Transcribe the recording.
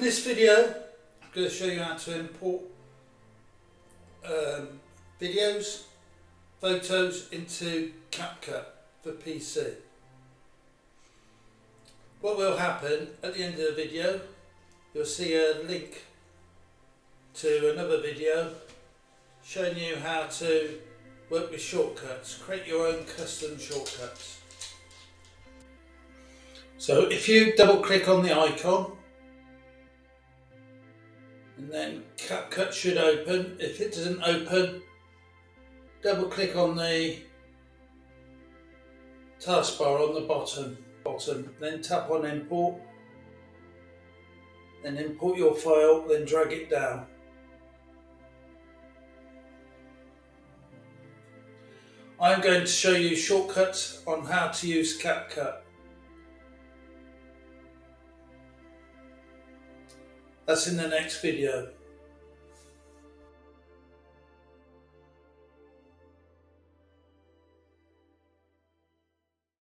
In this video, I'm going to show you how to import videos, photos into CapCut for PC. What will happen at the end of the video, you'll see a link to another video showing you how to work with shortcuts, create your own custom shortcuts. So if you double click on the icon, and then CapCut should open. If it doesn't open, double click on the taskbar on the bottom, then tap on import, then import your file, then drag it down. I'm going to show you shortcuts on how to use CapCut. That's in the next video.